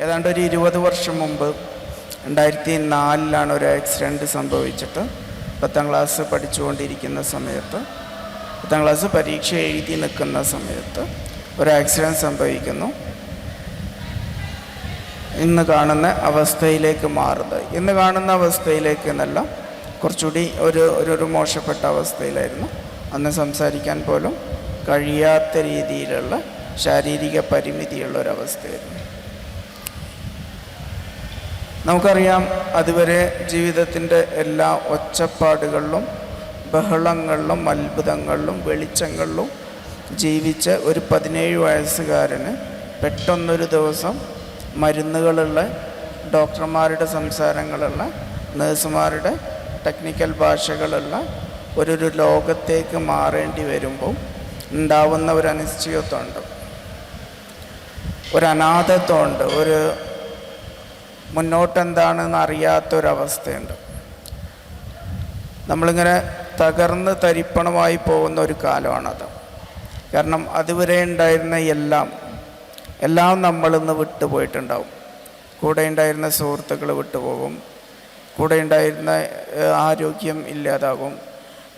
ഏതാണ്ട് ഒരു 20 വർഷം മുമ്പ് 2004 ഒരു ആക്സിഡൻറ്റ് സംഭവിച്ചിട്ട് 10ാം ക്ലാസ് പഠിച്ചുകൊണ്ടിരിക്കുന്ന സമയത്ത്, 10ാം ക്ലാസ് പരീക്ഷ എഴുതി നിൽക്കുന്ന സമയത്ത് ഒരു ആക്സിഡൻറ്റ് സംഭവിക്കുന്നു. ഇന്ന് കാണുന്ന അവസ്ഥയിലേക്ക് മാറുന്നത്, ഇന്ന് കാണുന്ന അവസ്ഥയിലേക്ക് എന്നല്ല, കുറച്ചുകൂടി ഒരു മോശപ്പെട്ട അവസ്ഥയിലായിരുന്നു. അന്ന് സംസാരിക്കാൻ പോലും കഴിയാത്ത രീതിയിലുള്ള ശാരീരിക പരിമിതിയുള്ള ഒരവസ്ഥയായിരുന്നു. നമുക്കറിയാം, അതുവരെ ജീവിതത്തിൻ്റെ എല്ലാ ഒച്ചപ്പാടുകളിലും ബഹളങ്ങളിലും അത്ഭുതങ്ങളിലും വെളിച്ചങ്ങളിലും ജീവിച്ച ഒരു 17 വയസ്സുകാരന് പെട്ടെന്നൊരു ദിവസം മരുന്നുകളുള്ള, ഡോക്ടർമാരുടെ സംസാരങ്ങളുള്ള, നേഴ്സുമാരുടെ ടെക്നിക്കൽ ഭാഷകളുള്ള ഒരു ലോകത്തേക്ക് മാറേണ്ടി വരുമ്പോൾ ഉണ്ടാവുന്ന ഒരു അനിശ്ചിതത്വമുണ്ട്, ഒരു അനാഥത്വമുണ്ട്, ഒരു മുന്നോട്ടെന്താണെന്ന് അറിയാത്തൊരവസ്ഥയുണ്ട്. നമ്മളിങ്ങനെ തകർന്ന് തരിപ്പണമായി പോകുന്ന ഒരു കാലമാണത്. കാരണം അതുവരെ ഉണ്ടായിരുന്ന എല്ലാം നമ്മളിന്ന് വിട്ടുപോയിട്ടുണ്ടാവും. കൂടെ ഉണ്ടായിരുന്ന സുഹൃത്തുക്കൾ വിട്ടുപോകും, കൂടെ ഉണ്ടായിരുന്ന ആരോഗ്യം ഇല്ലാതാകും,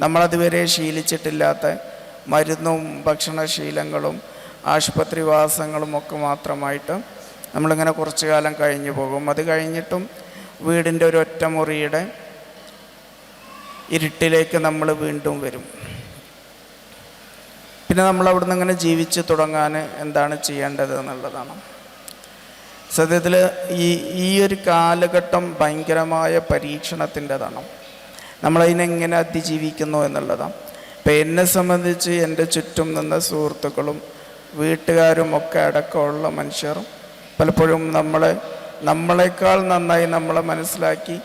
നമ്മളതുവരെ ശീലിച്ചിട്ടില്ലാത്ത മരുന്നും ഭക്ഷണശീലങ്ങളും ആശുപത്രിവാസങ്ങളും ഒക്കെ മാത്രമായിട്ട് നമ്മളിങ്ങനെ കുറച്ചു കാലം കഴിഞ്ഞു പോകും. അത് കഴിഞ്ഞിട്ടും വീടിൻ്റെ ഒരു ഒറ്റമുറിയുടെ ഇരുട്ടിലേക്ക് നമ്മൾ വീണ്ടും വരും. പിന്നെ നമ്മൾ അവിടെ നിന്ന് ഇങ്ങനെ ജീവിച്ച് തുടങ്ങാൻ എന്താണ് ചെയ്യേണ്ടത് എന്നുള്ളതാണ്. സത്യത്തിൽ ഈ ഒരു കാലഘട്ടം ഭയങ്കരമായ പരീക്ഷണത്തിൻ്റെതാണ്. നമ്മളതിനെങ്ങനെ അതിജീവിക്കുന്നു എന്നുള്ളതാണ്. ഇപ്പം എന്നെ സംബന്ധിച്ച് എൻ്റെ ചുറ്റും നിന്ന സുഹൃത്തുക്കളും വീട്ടുകാരും ഒക്കെ അടക്കമുള്ള മനുഷ്യർ പലപ്പോഴും നമ്മളെക്കാൾ നന്നായി നമ്മളെ മനസ്സിലാക്കി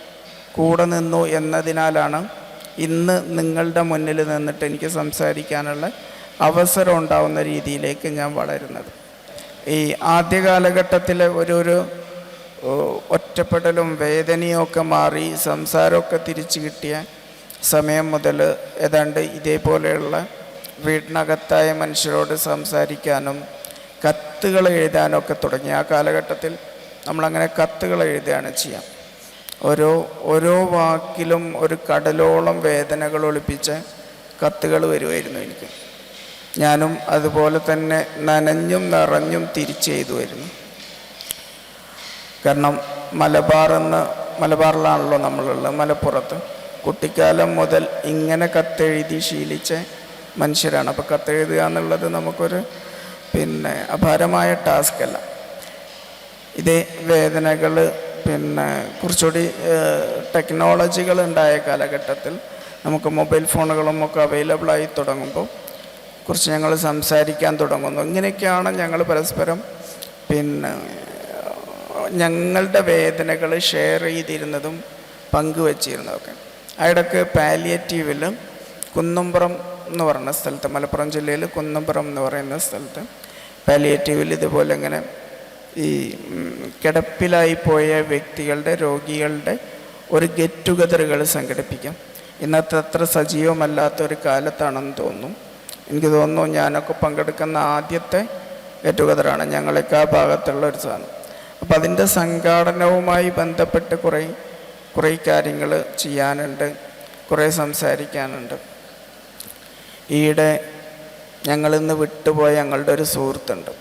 കൂടെ നിന്നു എന്നതിനാലാണ് ഇന്ന് നിങ്ങളുടെ മുന്നിൽ നിന്നിട്ട് എനിക്ക് സംസാരിക്കാനുള്ള അവസരം ഉണ്ടാവുന്ന രീതിയിലേക്ക് ഞാൻ വളരുന്നത്. ഈ ആദ്യ കാലഘട്ടത്തിലെ ഒരു ഒറ്റപ്പെടലും വേദനയും ഒക്കെ മാറി സംസാരമൊക്കെ തിരിച്ചു കിട്ടിയ സമയം മുതൽ ഏതാണ്ട് ഇതേപോലെയുള്ള വീടിനകത്തായ മനുഷ്യരോട് സംസാരിക്കാനും കത്തുകൾ എഴുതാനൊക്കെ തുടങ്ങി. ആ കാലഘട്ടത്തിൽ നമ്മളങ്ങനെ കത്തുകൾ എഴുതുകയാണ് ചെയ്യാം. ഓരോ വാക്കിലും ഒരു കടലോളം വേദനകൾ ഒളിപ്പിച്ച കത്തുകൾ വരുമായിരുന്നു എനിക്ക്. ഞാനും അതുപോലെ തന്നെ നനഞ്ഞും നിറഞ്ഞും തിരിച്ചെഴുതുമായിരുന്നു. കാരണം മലബാറിലാണല്ലോ നമ്മളുള്ളത്, മലപ്പുറത്ത്. കുട്ടിക്കാലം മുതൽ ഇങ്ങനെ കത്തെഴുതി ശീലിച്ച മനുഷ്യരാണ്. അപ്പോൾ കത്തെഴുതുക എന്നുള്ളത് നമുക്കൊരു അപാരമായ ടാസ്കല്ല. ഇതേ വേദനകൾ കുറച്ചുകൂടി ടെക്നോളജികൾ ഉണ്ടായ കാലഘട്ടത്തിൽ നമുക്ക് മൊബൈൽ ഫോണുകളും ഒക്കെ അവൈലബിളായി തുടങ്ങുമ്പോൾ കുറച്ച് ഞങ്ങൾ സംസാരിക്കാൻ തുടങ്ങുന്നു. ഇങ്ങനെയൊക്കെയാണ് ഞങ്ങൾ പരസ്പരം ഞങ്ങളുടെ വേദനകൾ ഷെയർ ചെയ്തിരുന്നതും പങ്കുവച്ചിരുന്നതൊക്കെ. ഇടയ്ക്ക് പാലിയേറ്റീവിൽ കുന്നുംപുറം എന്ന് പറയുന്ന സ്ഥലത്ത്, മലപ്പുറം ജില്ലയിൽ കുന്നുംപുറം എന്ന് പറയുന്ന സ്ഥലത്ത് പാലിയേറ്റീവിൽ ഇതുപോലെ ഇങ്ങനെ ഈ കിടപ്പിലായി പോയ വ്യക്തികളുടെ, രോഗികളുടെ ഒരു ഗെറ്റ് ടുഗദറുകൾ സംഘടിപ്പിക്കാം. ഇന്നത്തെ അത്ര സജീവമല്ലാത്തൊരു കാലത്താണെന്ന് തോന്നുന്നു. എനിക്ക് തോന്നുന്നു ഞാനൊക്കെ പങ്കെടുക്കുന്ന ആദ്യത്തെ ഗെറ്റ് ടുഗദറാണ് ഞങ്ങളൊക്കെ ആ ഭാഗത്തുള്ള ഒരു സാധനം. അപ്പം അതിൻ്റെ സംഘാടനവുമായി ബന്ധപ്പെട്ട് കുറേ കാര്യങ്ങൾ ചെയ്യാനുണ്ട്, കുറേ സംസാരിക്കാനുണ്ട്. ഈയിടെ ഞങ്ങളിന്ന് വിട്ടുപോയ ഞങ്ങളുടെ ഒരു സുഹൃത്തുണ്ട്.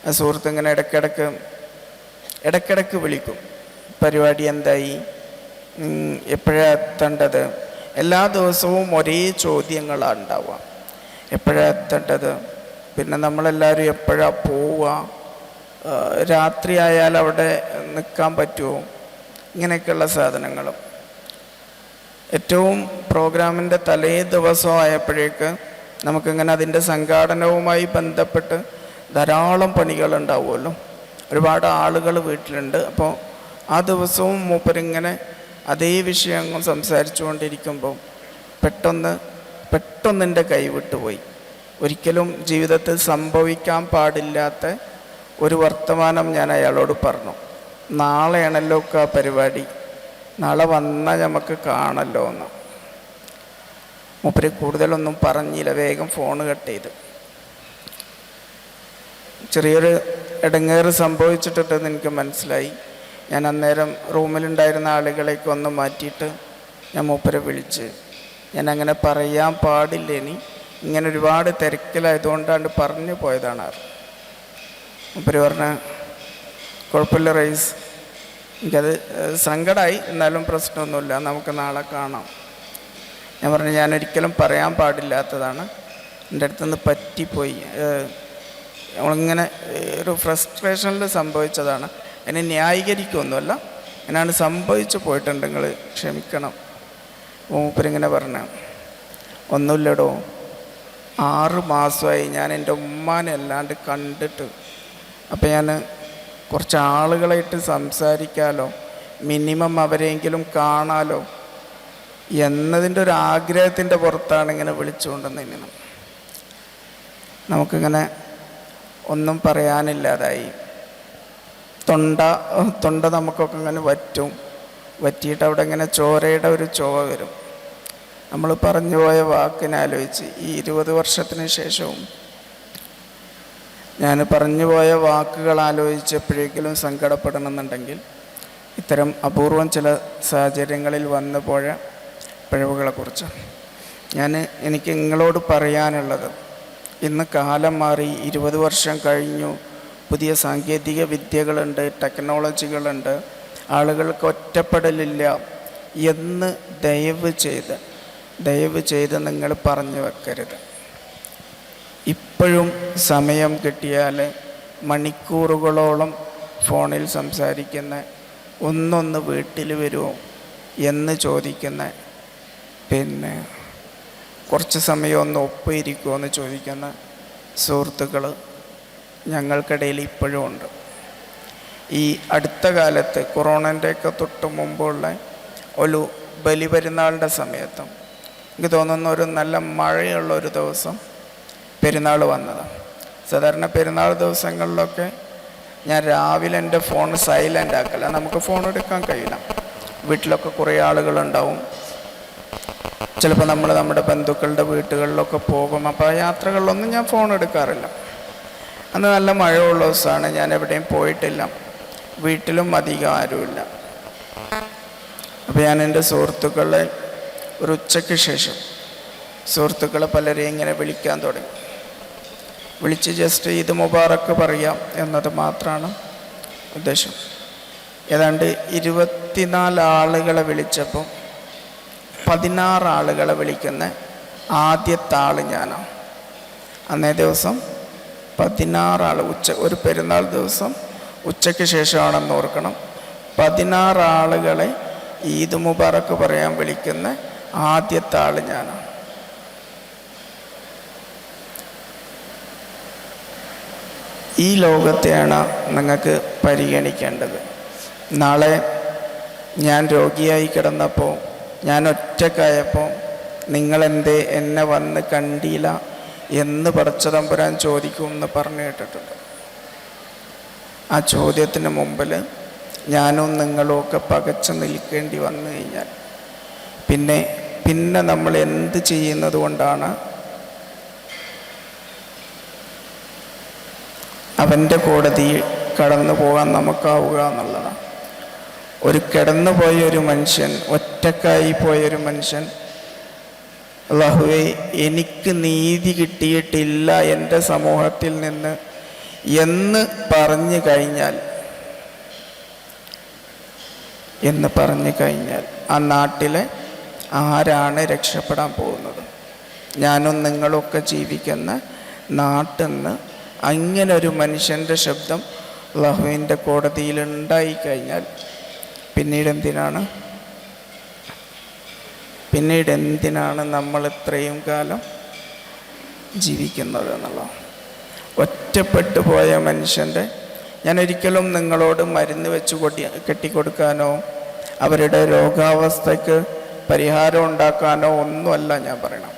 ആ സുഹൃത്ത് ഇങ്ങനെ ഇടയ്ക്കിടയ്ക്ക് വിളിക്കും, പരിപാടി എന്തായി, എപ്പോഴാണ് എത്തേണ്ടത്. എല്ലാ ദിവസവും ഒരേ ചോദ്യങ്ങളാണ് ഉണ്ടാവുക. എപ്പോഴാണ് എത്തേണ്ടത്, പിന്നെ നമ്മളെല്ലാവരും എപ്പോഴാണ് പോവുക, രാത്രി ആയാൽ അവിടെ നിൽക്കാൻ പറ്റുമോ, ഇങ്ങനെയൊക്കെയുള്ള സാധനങ്ങളും. ഏറ്റവും പ്രോഗ്രാമിൻ്റെ തലേ ദിവസം ആയപ്പോഴേക്ക് നമുക്കിങ്ങനെ അതിൻ്റെ സംഘാടനവുമായി ബന്ധപ്പെട്ട് ധാരാളം പണികളുണ്ടാവുമല്ലോ, ഒരുപാട് ആളുകൾ വീട്ടിലുണ്ട്. അപ്പോൾ ആ ദിവസവും മൂപ്പരിങ്ങനെ അതേ വിഷയങ്ങൾ സംസാരിച്ചു കൊണ്ടിരിക്കുമ്പോൾ പെട്ടെന്ന് എൻ്റെ കൈവിട്ടുപോയി. ഒരിക്കലും ജീവിതത്തിൽ സംഭവിക്കാൻ പാടില്ലാത്ത ഒരു വർത്തമാനം ഞാൻ അയാളോട് പറഞ്ഞു. നാളെയാണല്ലോ ആ പരിപാടി, നാളെ വന്നാൽ നമുക്ക് കാണല്ലോ എന്ന്. മൂപ്പര് കൂടുതലൊന്നും പറഞ്ഞില്ല, വേഗം ഫോൺ കട്ട് ചെയ്ത്. ചെറിയൊരു ഇടങ്ങേറ് സംഭവിച്ചിട്ടെന്ന് എനിക്ക് മനസ്സിലായി. ഞാൻ അന്നേരം റൂമിലുണ്ടായിരുന്ന ആളുകളേക്ക് ഒന്ന് മാറ്റിയിട്ട് ഞാൻ മൂപ്പരെ വിളിച്ച്, ഞാൻ അങ്ങനെ പറയാൻ പാടില്ല, ഇങ്ങനെ ഒരുപാട് തിരക്കിലായതുകൊണ്ടാണ് പറഞ്ഞു പോയതാണ്. മൂപ്പര് പറഞ്ഞ കുഴപ്പമില്ല റൈസ്, എനിക്കത് സങ്കടമായി, എന്നാലും പ്രശ്നമൊന്നുമില്ല, നമുക്ക് നാളെ കാണാം. ഞാൻ പറഞ്ഞു ഞാനൊരിക്കലും പറയാൻ പാടില്ലാത്തതാണ്, എൻ്റെ അടുത്തുനിന്ന് പറ്റിപ്പോയി, നമ്മളിങ്ങനെ ഒരു ഫ്രസ്ട്രേഷനിൽ സംഭവിച്ചതാണ്, എന്നെ ന്യായീകരിക്കൊന്നുമല്ല, എന്നാണ് സംഭവിച്ചു പോയിട്ടുണ്ട്, നിങ്ങൾ ക്ഷമിക്കണം. മൂപ്പരിങ്ങനെ പറഞ്ഞ ഒന്നുമില്ലടോ, 6 മാസമായി ഞാൻ എൻ്റെ ഉമ്മാനെ അല്ലാണ്ട് കണ്ടിട്ട്. അപ്പം ഞാൻ കുറച്ച് ആളുകളായിട്ട് സംസാരിക്കാമല്ലോ, മിനിമം അവരെങ്കിലും കാണാലോ എന്നതിൻ്റെ ഒരു ആഗ്രഹത്തിൻ്റെ പുറത്താണ് ഇങ്ങനെ വിളിച്ചുകൊണ്ടെന്നിങ്ങനെ. നമുക്കിങ്ങനെ ഒന്നും പറയാനില്ലാതായി. തൊണ്ട നമുക്കൊക്കെ ഇങ്ങനെ വറ്റിയിട്ട് അവിടെ ഇങ്ങനെ ചോരയുടെ ഒരു ചുവ വരും. നമ്മൾ പറഞ്ഞു പോയ വാക്കിനാലോചിച്ച് ഈ 20 വർഷത്തിന് ശേഷവും ഞാൻ പറഞ്ഞു പോയ വാക്കുകൾ ആലോചിച്ചപ്പോഴേക്കും സങ്കടപ്പെടണമെന്നുണ്ടെങ്കിൽ ഇത്തരം അപൂർവം ചില സാഹചര്യങ്ങളിൽ വന്നു പോയ പിഴവുകളെക്കുറിച്ച് എനിക്ക് നിങ്ങളോട് പറയാനുള്ളത്, ഇന്ന് കാലം മാറി, 20 വർഷം കഴിഞ്ഞു, പുതിയ സാങ്കേതിക വിദ്യകളുണ്ട്, ടെക്നോളജികളുണ്ട്, ആളുകൾക്ക് ഒറ്റപ്പെടലില്ല എന്ന് ദയവ് ചെയ്ത് നിങ്ങൾ പറഞ്ഞു വെക്കരുത്. ഇപ്പോഴും സമയം കിട്ടിയാൽ മണിക്കൂറുകളോളം ഫോണിൽ സംസാരിക്കുന്ന, ഒന്നൊന്ന് വീട്ടിൽ വരുമോ എന്ന് ചോദിക്കുന്ന, പിന്നെ കുറച്ച് സമയം ഒന്ന് ഒപ്പം ഇരിക്കുമോ എന്ന് ചോദിക്കുന്ന സുഹൃത്തുക്കൾ ഞങ്ങൾക്കിടയിൽ ഇപ്പോഴും ഉണ്ട്. ഈ അടുത്ത കാലത്ത് കൊറോണൻ്റെയൊക്കെ തൊട്ട് മുമ്പുള്ള ഒരു ബലിപെരുന്നാളിൻ്റെ സമയത്തും എനിക്ക് തോന്നുന്ന ഒരു നല്ല മഴയുള്ള ഒരു ദിവസം പെരുന്നാൾ വന്നതാണ്. സാധാരണ പെരുന്നാൾ ദിവസങ്ങളിലൊക്കെ ഞാൻ രാവിലെ എൻ്റെ ഫോൺ സൈലൻ്റ് ആക്കല, നമുക്ക് ഫോൺ എടുക്കാൻ കഴിയില്ല, വീട്ടിലൊക്കെ കുറേ ആളുകളുണ്ടാവും, ചിലപ്പോൾ നമ്മൾ നമ്മുടെ ബന്ധുക്കളുടെ വീട്ടുകളിലൊക്കെ പോകും. അപ്പോൾ ആ യാത്രകളിലൊന്നും ഞാൻ ഫോൺ എടുക്കാറില്ല. അന്ന് നല്ല മഴയുള്ള ദിവസമാണ്, ഞാൻ എവിടെയും പോയിട്ടില്ല, വീട്ടിലും അധികം ആരുമില്ല. അപ്പോൾ ഞാൻ എൻ്റെ സുഹൃത്തുക്കളെ ഒരു ഉച്ചയ്ക്ക് ശേഷം സുഹൃത്തുക്കളെ പലരെയും ഇങ്ങനെ വിളിക്കാൻ തുടങ്ങി. വിളിച്ച് ജസ്റ്റ് ഈദ് മുബാറക്ക് പറയാം എന്നത് മാത്രമാണ് ഉദ്ദേശം. ഏതാണ്ട് 24 ആളുകളെ വിളിച്ചപ്പോൾ 16 ആളുകളെ വിളിക്കുന്ന ആദ്യത്തെ ആൾ ഞാനാണ്. അന്നേ ദിവസം 16 ആൾ, ഒരു പെരുന്നാൾ ദിവസം ഉച്ചയ്ക്ക് ശേഷമാണെന്ന് ഓർക്കണം, 16 ആളുകളെ ഈദ് മുബാറക്ക് പറയാൻ വിളിക്കുന്ന ആദ്യത്തെ ആൾ ഞാനാണ്. ഈ ലോകത്തെയാണ് നിങ്ങൾക്ക് പരിഗണിക്കേണ്ടത്. നാളെ ഞാൻ രോഗിയായി കിടന്നപ്പോൾ, ഞാൻ ഒറ്റക്കായപ്പോൾ നിങ്ങളെന്തേ എന്നെ വന്ന് കണ്ടില്ല എന്ന് പടച്ചതമ്പുരാൻ ചോദിക്കുമെന്ന് പറഞ്ഞു കേട്ടിട്ടുണ്ട്. ആ ചോദ്യത്തിന് മുമ്പിൽ ഞാനും നിങ്ങളും ഒക്കെ പകച്ചു നിൽക്കേണ്ടി വന്നു കഴിഞ്ഞാൽ പിന്നെ നമ്മൾ എന്ത് ചെയ്യുന്നത് കൊണ്ടാണ് അവൻ്റെ കോടതിയിൽ കടന്നു പോകാൻ നമുക്കാവുക എന്നുള്ളതാണ്. ഒരു കിടന്നുപോയ ഒരു മനുഷ്യൻ, ഒറ്റക്കായി പോയൊരു മനുഷ്യൻ, അല്ലാഹുവേ എനിക്ക് നീതി കിട്ടിയിട്ടില്ല എൻ്റെ സമൂഹത്തിൽ നിന്ന് എന്ന് പറഞ്ഞു കഴിഞ്ഞാൽ ആ നാട്ടിലെ ആരാണ് രക്ഷപ്പെടാൻ പോകുന്നത്? ഞാനും നിങ്ങളൊക്കെ ജീവിക്കുന്ന നാട്ടിൽ നിന്ന് അങ്ങനെ ഒരു മനുഷ്യൻ്റെ ശബ്ദം അല്ലാഹുവിൻ്റെ കോടതിയിൽ ഉണ്ടായിക്കഴിഞ്ഞാൽ പിന്നീട് എന്തിനാണ് നമ്മൾ ഇത്രയും കാലം ജീവിക്കുന്നത് എന്നുള്ളത്? ഒറ്റപ്പെട്ടു പോയ മനുഷ്യൻ്റെ, ഞാൻ ഒരിക്കലും നിങ്ങളോട് മരുന്ന് വെച്ച് കെട്ടിക്കൊടുക്കാനോ അവരുടെ രോഗാവസ്ഥയ്ക്ക് പരിഹാരം ഉണ്ടാക്കാനോ ഒന്നുമല്ല ഞാൻ പറയണം.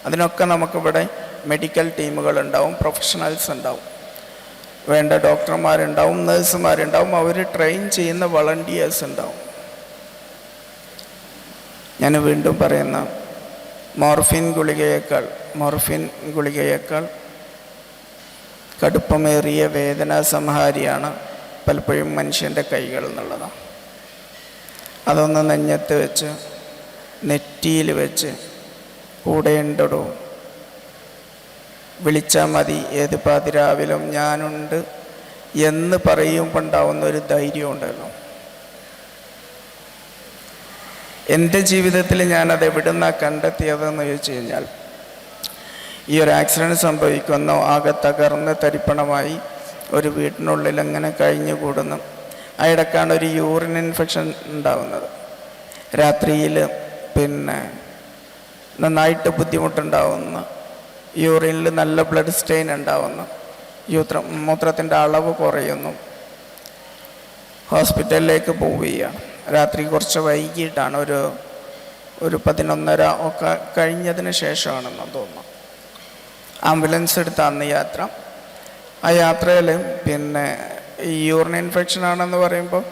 അതിനൊക്കെ നമുക്കിവിടെ മെഡിക്കൽ ടീമുകളുണ്ടാവും, പ്രൊഫഷണൽസ് ഉണ്ടാവും, വേണ്ട ഡോക്ടർമാരുണ്ടാവും, നേഴ്സുമാരുണ്ടാവും, അവർ ട്രെയിൻ ചെയ്യുന്ന വളണ്ടിയേഴ്സ് ഉണ്ടാവും. ഞാൻ വീണ്ടും പറയുന്ന, മോർഫിൻ ഗുളികയേക്കാൾ കടുപ്പമേറിയ വേദനാ സംഹാരിയാണ് പലപ്പോഴും മനുഷ്യൻ്റെ കൈകൾ എന്നുള്ളതാണ്. അതൊന്ന് നെഞ്ഞത്ത് വെച്ച് നെറ്റിയിൽ വെച്ച് കൂടെയുണ്ടോ, വിളിച്ചാൽ മതി ഏത് പാതിരാവിലും ഞാനുണ്ട് എന്ന് പറയുമ്പോൾ ഉണ്ടാവുന്ന ഒരു ധൈര്യം ഉണ്ടല്ലോ. എൻ്റെ ജീവിതത്തിൽ ഞാനത് എവിടുന്നാണ് കണ്ടെത്തിയതെന്ന് ചോദിച്ചു കഴിഞ്ഞാൽ, ഈ ഒരു ആക്സിഡൻറ്റ് സംഭവിക്കുന്നു, ആകെ തകർന്ന് തരിപ്പണമായി ഒരു വീട്ടിനുള്ളിൽ അങ്ങനെ കഴിഞ്ഞുകൂടുന്നു. അതിടക്കാണ് ഒരു യൂറിൻ ഇൻഫെക്ഷൻ ഉണ്ടാവുന്നത്. രാത്രിയിൽ നന്നായിട്ട് ബുദ്ധിമുട്ടുണ്ടാവുന്ന, യൂറിനിൽ നല്ല ബ്ലഡ് സ്റ്റെയിൻ ഉണ്ടാവുന്നു, മൂത്രത്തിൻ്റെ അളവ് കുറയുന്നു. ഹോസ്പിറ്റലിലേക്ക് പോവുകയാണ്. രാത്രി കുറച്ച് വൈകിട്ടാണ്, ഒരു 11:30 ഒക്കെ കഴിഞ്ഞതിന് ശേഷമാണെന്ന് തോന്നുന്നു. ആംബുലൻസ് എടുത്താണ് യാത്ര. ആ യാത്രയിൽ ഈ യൂറിൻ ഇൻഫെക്ഷൻ ആണെന്ന് പറയുമ്പോൾ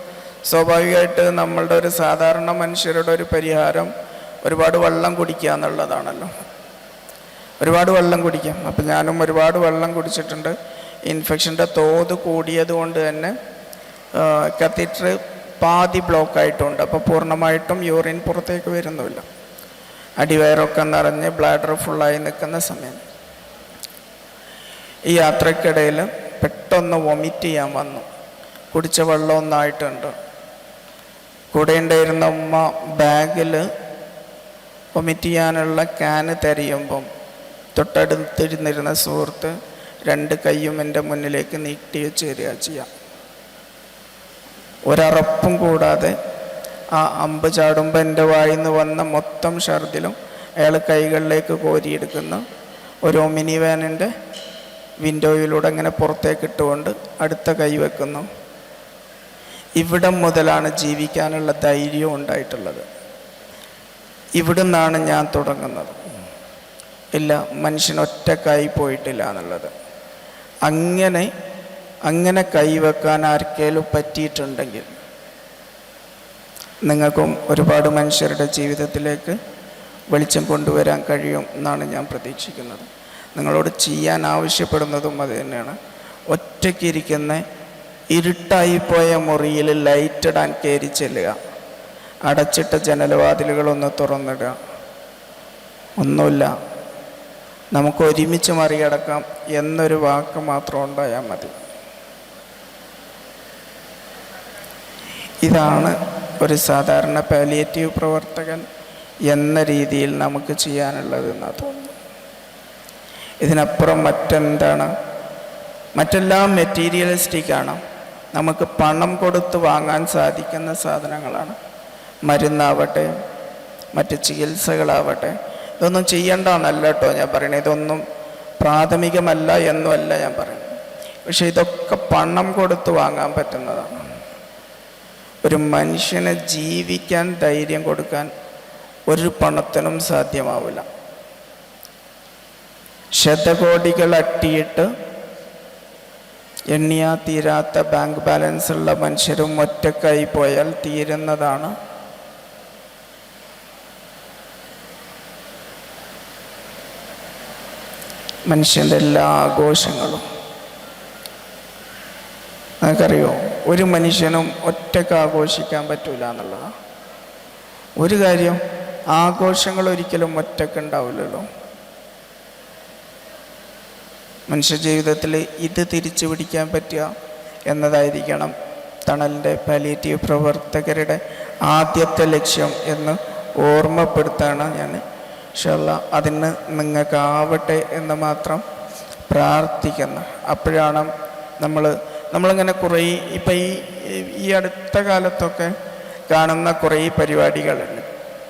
സ്വാഭാവികമായിട്ട് നമ്മളുടെ ഒരു സാധാരണ മനുഷ്യരുടെ ഒരു പരിഹാരം ഒരുപാട് വെള്ളം കുടിക്കുക എന്നുള്ളതാണല്ലോ. ഒരുപാട് വെള്ളം കുടിക്കാം. അപ്പം ഞാനും ഒരുപാട് വെള്ളം കുടിച്ചിട്ടുണ്ട്. ഇൻഫെക്ഷൻ്റെ തോത് കൂടിയത് കൊണ്ട് തന്നെ കത്തീറ്റർ പാതി ബ്ലോക്കായിട്ടുണ്ട്. അപ്പോൾ പൂർണ്ണമായിട്ടും യൂറിൻ പുറത്തേക്ക് വരുന്നില്ല. അടിവയറൊക്കെ നിറഞ്ഞ് ബ്ലാഡർ ഫുള്ളായി നിൽക്കുന്ന സമയം ഈ യാത്രക്കിടയിൽ പെട്ടെന്ന് വൊമിറ്റ് ചെയ്യാൻ വന്നു. കുടിച്ച വെള്ളം ഒന്നായിട്ടുണ്ട്. കൂടെ ഉണ്ടായിരുന്ന ഉമ്മ ബാഗിൽ വൊമിറ്റ് ചെയ്യാനുള്ള ക്യാന് തിരയുമ്പം തൊട്ടടുത്തിരുന്നിരുന്ന സുഹൃത്ത് 2 കൈയും എൻ്റെ മുന്നിലേക്ക് നീട്ടി വെച്ച് തരിക ചെയ്യാം. ഒരറപ്പും കൂടാതെ ആ അമ്പ് ചാടുമ്പോൾ എൻ്റെ വായിൽ നിന്ന് വന്ന മൊത്തം ഷർദിലും അയാൾ കൈകളിലേക്ക് കോരിയെടുക്കുന്ന ഒരു മിനി വാനിൻ്റെ വിൻഡോയിലൂടെ അങ്ങനെ പുറത്തേക്ക് ഇട്ടുകൊണ്ട് അടുത്ത കൈ വെക്കുന്നു. ഇവിടം മുതലാണ് ജീവിക്കാനുള്ള ധൈര്യം ഉണ്ടായിട്ടുള്ളത്. ഇവിടുന്നാണ് ഞാൻ തുടങ്ങുന്നത്. ഇല്ല, മനുഷ്യനൊറ്റക്കായി പോയിട്ടില്ല എന്നുള്ളത്. അങ്ങനെ കൈവെക്കാൻ ആർക്കേലും പറ്റിയിട്ടുണ്ടെങ്കിൽ നിങ്ങൾക്കും ഒരുപാട് മനുഷ്യരുടെ ജീവിതത്തിലേക്ക് വെളിച്ചം കൊണ്ടുവരാൻ കഴിയും എന്നാണ് ഞാൻ പ്രതീക്ഷിക്കുന്നത്. നിങ്ങളോട് ചെയ്യാൻ ആവശ്യപ്പെടുന്നതും അത് തന്നെയാണ്. ഒറ്റയ്ക്കിരിക്കുന്ന ഇരുട്ടായിപ്പോയ മുറിയിൽ ലൈറ്റിടാൻ കയറി ചെല്ലുക. അടച്ചിട്ട ജനലവാതിലുകളൊന്ന് തുറന്നിടുക. ഒന്നുമില്ല, നമുക്ക് ഒരുമിച്ച് മറികടക്കാം എന്നൊരു വാക്ക് മാത്രം ഉണ്ടായാൽ മതി. ഇതാണ് ഒരു സാധാരണ പാലിയേറ്റീവ് പ്രവർത്തകൻ എന്ന രീതിയിൽ നമുക്ക് ചെയ്യാനുള്ളതെന്നാണ് തോന്നുന്നു. ഇതിനപ്പുറം മറ്റെന്താണ്? മറ്റെല്ലാം മെറ്റീരിയലിസ്റ്റിക്കാണ്. നമുക്ക് പണം കൊടുത്ത് വാങ്ങാൻ സാധിക്കുന്ന സാധനങ്ങളാണ്. മരുന്നാവട്ടെ, മറ്റ് ചികിത്സകളാവട്ടെ, ഇതൊന്നും ചെയ്യേണ്ടതെന്നല്ല കേട്ടോ ഞാൻ പറയുന്നത്. ഇതൊന്നും പ്രാഥമികമല്ല എന്നുമല്ല ഞാൻ പറയുന്നത്. പക്ഷെ ഇതൊക്കെ പണം കൊടുത്ത് വാങ്ങാൻ പറ്റുന്നതാണ്. ഒരു മനുഷ്യനെ ജീവിക്കാൻ ധൈര്യം കൊടുക്കാൻ ഒരു പണത്തിനും സാധ്യമാവില്ല. ശതകോടികൾ അട്ടിയിട്ട് എണ്ണിയാ തീരാത്ത ബാങ്ക് ബാലൻസ് ഉള്ള മനുഷ്യരും ഒറ്റക്കായി പോയാൽ തീരുന്നതാണ് മനുഷ്യൻ്റെ എല്ലാ ആഘോഷങ്ങളും. നിങ്ങൾക്കറിയോ, ഒരു മനുഷ്യനും ഒറ്റക്ക് ആഘോഷിക്കാൻ പറ്റൂല എന്നുള്ളതാണ് ഒരു കാര്യം. ആഘോഷങ്ങൾ ഒരിക്കലും ഒറ്റക്ക് ഉണ്ടാവില്ലല്ലോ. മനുഷ്യ ജീവിതത്തിൽ ഇത് തിരിച്ചു പിടിക്കാൻ പറ്റുക എന്നതായിരിക്കണം തണലിൻ്റെ പാലിയേറ്റീവ് പ്രവർത്തകരുടെ ആദ്യത്തെ ലക്ഷ്യം എന്ന് ഓർമ്മപ്പെടുത്താണ് ഞാൻ. ഇൻഷാ അല്ലാഹ് അതിന് നിങ്ങൾക്കാവട്ടെ എന്ന് മാത്രം പ്രാർത്ഥിക്കുന്നു. അപ്പോഴാണ് നമ്മളിങ്ങനെ കുറേ ഇപ്പം ഈ അടുത്ത കാലത്തൊക്കെ കാണുന്ന കുറേ പരിപാടികളുണ്ട്.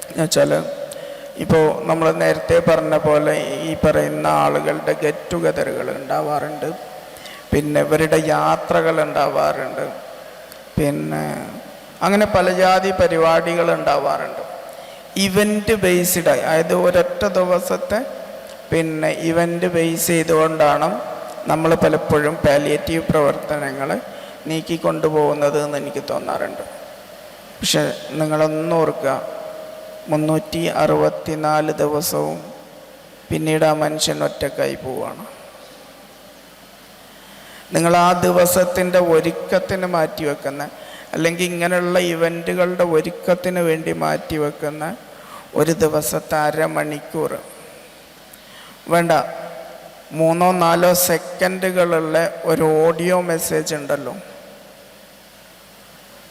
എന്നുവെച്ചാൽ ഇപ്പോൾ നമ്മൾ നേരത്തെ പറഞ്ഞ പോലെ ഈ പറയുന്ന ആളുകളുടെ ഗെറ്റ് ടുഗദറുകൾ ഉണ്ടാവാറുണ്ട്, പിന്നെ ഇവരുടെ യാത്രകൾ ഉണ്ടാവാറുണ്ട്, പിന്നെ അങ്ങനെ പല ജാതി പരിപാടികൾ ഉണ്ടാവാറുണ്ട്. ഇവൻ്റ് ബേസ്ഡ്, അതായത് ഒരൊറ്റ ദിവസത്തെ ഇവൻ്റ് ബേസ് ചെയ്തുകൊണ്ടാണ് നമ്മൾ പലപ്പോഴും പാലിയേറ്റീവ് പ്രവർത്തനങ്ങൾ നീക്കിക്കൊണ്ടുപോകുന്നത് എന്ന് എനിക്ക് തോന്നാറുണ്ട്. പക്ഷെ നിങ്ങളൊന്നും ഓർക്കുക, 364 ദിവസവും പിന്നീട് ആ മനുഷ്യൻ ഒറ്റക്കായി പോവുകയാണ്. നിങ്ങൾ ആ ദിവസത്തിൻ്റെ ഒരുക്കത്തിന് മാറ്റിവെക്കുന്ന, അല്ലെങ്കിൽ ഇങ്ങനെയുള്ള ഇവൻറ്റുകളുടെ ഒരുക്കത്തിന് വേണ്ടി മാറ്റിവെക്കുന്ന ഒരു ദിവസത്തെ അരമണിക്കൂർ വേണ്ട, 3-4 സെക്കൻഡുകളുള്ള ഒരു ഓഡിയോ മെസ്സേജ് ഉണ്ടല്ലോ,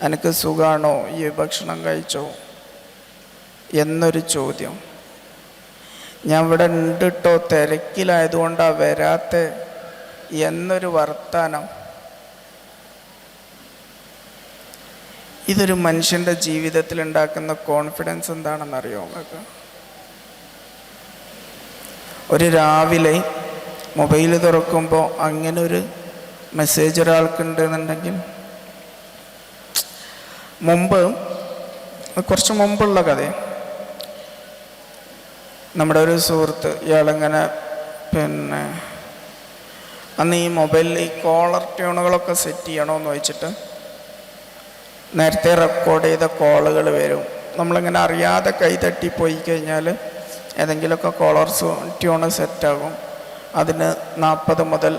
എനിക്ക് സുഖാണോ, ഈ ഭക്ഷണം കഴിച്ചോ എന്നൊരു ചോദ്യം, ഞാൻ ഇവിടെ ഉണ്ട് കേട്ടോ, തിരക്കിലായതുകൊണ്ടാണ് വരാത്ത എന്നൊരു വർത്താനം, ഇതൊരു മനുഷ്യൻ്റെ ജീവിതത്തിൽ ഉണ്ടാക്കുന്ന കോൺഫിഡൻസ് എന്താണെന്നറിയോ നിങ്ങൾക്ക്? ഒരു രാവിലെ മൊബൈൽ തുറക്കുമ്പോൾ അങ്ങനെ ഒരു മെസ്സേജ് ഒരാൾക്കുണ്ടെന്നുണ്ടെങ്കിൽ, കുറച്ച് മുമ്പുള്ള കഥ, നമ്മുടെ ഒരു സുഹൃത്ത്, ഇയാളിങ്ങനെ അന്ന് ഈ മൊബൈലിൽ ഈ കോളർ ട്യൂണുകളൊക്കെ സെറ്റ് ചെയ്യണമെന്ന് വെച്ചിട്ട് നേരത്തെ റെക്കോർഡ് ചെയ്ത കോളുകൾ വരും. നമ്മളിങ്ങനെ അറിയാതെ കൈ തട്ടിപ്പോയി കഴിഞ്ഞാൽ ഏതെങ്കിലുമൊക്കെ കോളർ ട്യൂണ് സെറ്റാകും. അതിന് 40 മുതൽ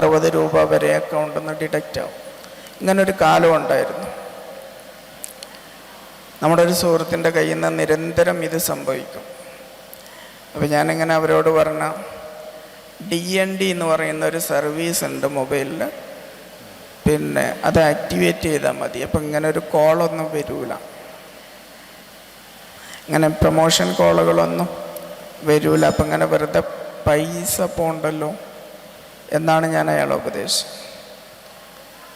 60 രൂപ വരെ അക്കൗണ്ടിൽ നിന്ന് ഡിഡക്റ്റ് ആവും. ഇങ്ങനൊരു കാലം ഉണ്ടായിരുന്നു. നമ്മുടെ ഒരു സുഹൃത്തിൻ്റെ കയ്യിൽ നിന്ന് നിരന്തരം ഇത് സംഭവിക്കും. അപ്പോൾ ഞാനിങ്ങനെ അവരോട് പറഞ്ഞ DND എന്ന് പറയുന്ന ഒരു സർവീസ് ഉണ്ട് മൊബൈലിൽ, അത് ആക്ടിവേറ്റ് ചെയ്താൽ മതി. അപ്പം ഇങ്ങനെ ഒരു കോളൊന്നും വരില്ല, ഇങ്ങനെ പ്രൊമോഷൻ കോളുകളൊന്നും വരില്ല. അപ്പം ഇങ്ങനെ വെറുതെ പൈസ പോണ്ടല്ലോ എന്നാണ് ഞാൻ അയാളെ ഉപദേശിച്ചത്.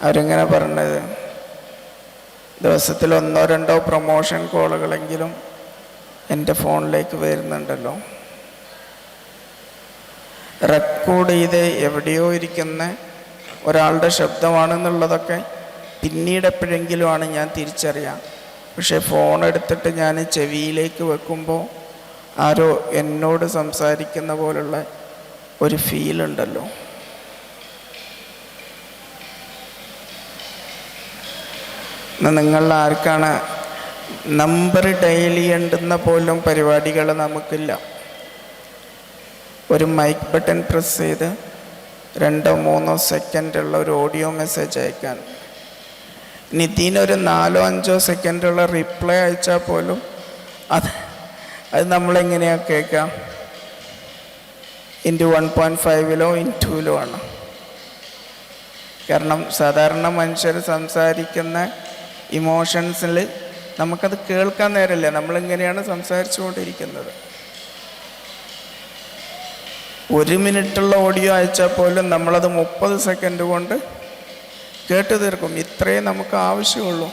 അവരിങ്ങനെ പറഞ്ഞത്, ദിവസത്തിൽ 1-2 പ്രൊമോഷൻ കോളുകളെങ്കിലും എൻ്റെ ഫോണിലേക്ക് വരുന്നുണ്ടല്ലോ, റെക്കോർഡ് ചെയ്ത് എവിടെയോ ഇരിക്കുന്ന ഒരാളുടെ ശബ്ദമാണെന്നുള്ളതൊക്കെ പിന്നീട് എപ്പോഴെങ്കിലുമാണ് ഞാൻ തിരിച്ചറിയാം. പക്ഷേ ഫോൺ എടുത്തിട്ട് ഞാൻ ചെവിയിലേക്ക് വെക്കുമ്പോൾ ആരോ എന്നോട് സംസാരിക്കുന്ന പോലുള്ള ഒരു ഫീലുണ്ടല്ലോ. നിങ്ങളിൽ ആർക്കാണ് നമ്പർ ഡയൽ ചെയ്യേണ്ടുന്ന പോലും പരിപാടികൾ നമുക്കില്ല. ഒരു മൈക്ക് ബട്ടൺ പ്രസ് ചെയ്ത് 2-3 സെക്കൻഡുള്ള ഒരു ഓഡിയോ മെസ്സേജ് അയക്കാൻ, ഇനി ഇതിനൊരു 4-5 സെക്കൻഡുള്ള റിപ്ലൈ അയച്ചാൽ പോലും അത് നമ്മളെങ്ങനെയാണ് കേൾക്കാം? *1.5-ലോ *2-ലോ ആണ്. കാരണം സാധാരണ മനുഷ്യർ സംസാരിക്കുന്ന ഇമോഷൻസിൽ നമുക്കത് കേൾക്കാൻ നേരമില്ല. നമ്മളിങ്ങനെയാണ് സംസാരിച്ചു കൊണ്ടിരിക്കുന്നത്. 1 മിനിറ്റുള്ള ഓഡിയോ അയച്ചാൽ പോലും നമ്മളത് 30 സെക്കൻഡ് കൊണ്ട് കേട്ട് തീർക്കും. ഇത്രയേ നമുക്ക് ആവശ്യമുള്ളൂ.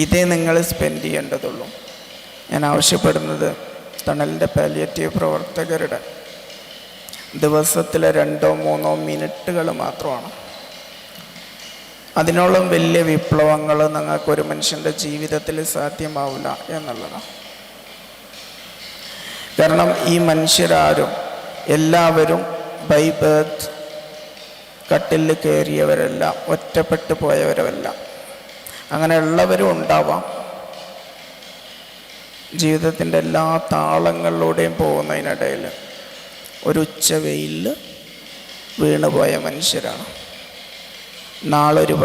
ഇതേ നിങ്ങൾ സ്പെൻഡ് ചെയ്യേണ്ടതുള്ളൂ. ഞാൻ ആവശ്യപ്പെടുന്നത് തണലിൻ്റെ പാലിയേറ്റീവ് പ്രവർത്തകരുടെ ദിവസത്തിലെ 2-3 മിനിറ്റുകൾ മാത്രമാണ്. അതിനോളം വലിയ വിപ്ലവങ്ങൾ നിങ്ങൾക്കൊരു മനുഷ്യൻ്റെ ജീവിതത്തിൽ സാധ്യമാവില്ല എന്നുള്ളതാണ്. കാരണം ഈ മനുഷ്യരാരും എല്ലാവരും ബൈ ബർത്ത് കട്ടിലിൽ കയറിയവരല്ല, ഒറ്റപ്പെട്ടു പോയവരല്ല. അങ്ങനെയുള്ളവരും ഉണ്ടാവാം. ജീവിതത്തിൻ്റെ എല്ലാ താളങ്ങളിലൂടെയും പോകുന്നതിനിടയിൽ ഒരു ഉച്ചവെയിലിൽ വീണുപോയ മനുഷ്യരാണ്. നാളൊരു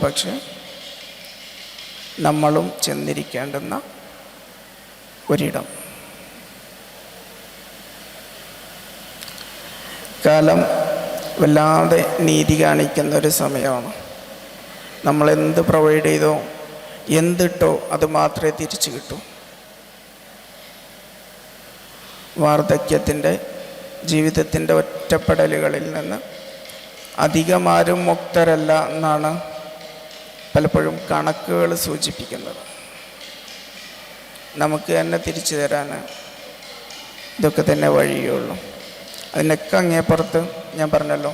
പക്ഷേ നമ്മളും ചെന്നിരിക്കേണ്ടുന്ന ഒരിടം. കാലം വല്ലാതെ നീതി കാണിക്കുന്ന ഒരു സമയമാണ്. നമ്മളെന്ത് പ്രൊവൈഡ് ചെയ്തോ എന്തിട്ടോ അത് മാത്രമേ തിരിച്ചു കിട്ടൂ. വാർദ്ധക്യത്തിൻ്റെ ജീവിതത്തിൻ്റെ ഒറ്റപ്പെടലുകളിൽ നിന്ന് അധികമാരും മുക്തരല്ല എന്നാണ് പലപ്പോഴും കണക്കുകൾ സൂചിപ്പിക്കുന്നത്. നമുക്ക് തന്നെ തിരിച്ചു തരാൻ ഇതൊക്കെ തന്നെ വഴിയുള്ളൂ. അതിനൊക്കെ അങ്ങേപ്പുറത്ത് ഞാൻ പറഞ്ഞല്ലോ,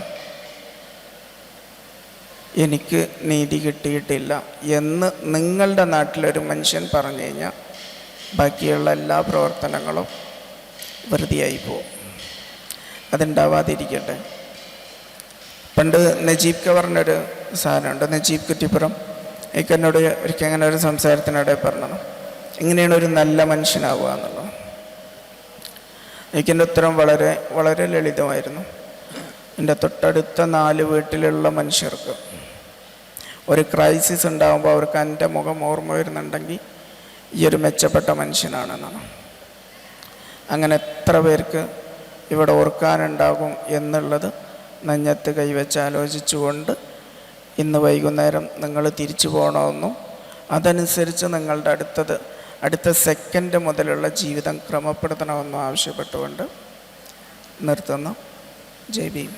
എനിക്ക് നീതി കിട്ടിയിട്ടില്ല എന്ന് നിങ്ങളുടെ നാട്ടിലൊരു മനുഷ്യൻ പറഞ്ഞു കഴിഞ്ഞാൽ ബാക്കിയുള്ള എല്ലാ പ്രവർത്തനങ്ങളും വെറുതെയായി പോകും. അതുണ്ടാവാതിരിക്കട്ടെ. പണ്ട് നജീബ് ക പറഞ്ഞൊരു സാധനമുണ്ട്, നജീബ് കുറ്റിപ്പുറം. എനിക്ക് എന്നോട് ഒരിക്കൽ അങ്ങനെ ഒരു സംസാരത്തിനിടെ പറഞ്ഞത്, എങ്ങനെയാണ് ഒരു നല്ല മനുഷ്യനാവുക എന്നുള്ളത്. എനിക്കെൻ്റെ ഉത്തരം വളരെ വളരെ ലളിതമായിരുന്നു. എൻ്റെ തൊട്ടടുത്ത 4 വീട്ടിലുള്ള മനുഷ്യർക്ക് ഒരു ക്രൈസിസ് ഉണ്ടാകുമ്പോൾ അവർക്ക് എൻ്റെ മുഖം ഓർമ്മ വരുന്നുണ്ടെങ്കിൽ ഈ ഒരു മെച്ചപ്പെട്ട മനുഷ്യനാണെന്നാണ്. അങ്ങനെ എത്ര പേർക്ക് ഇവിടെ ഓർക്കാനുണ്ടാകും എന്നുള്ളത് നെഞ്ഞത്ത് കൈവച്ച് ആലോചിച്ചുകൊണ്ട് ഇന്ന് വൈകുന്നേരം നിങ്ങൾ തിരിച്ചു പോകണമെന്നും അതനുസരിച്ച് നിങ്ങളുടെ അടുത്ത സെക്കൻഡ് മുതലുള്ള ജീവിതം ക്രമപ്പെടുത്തണമെന്നും ആവശ്യപ്പെട്ടുകൊണ്ട് നിർത്തുന്നു. ജയ് ഭീം.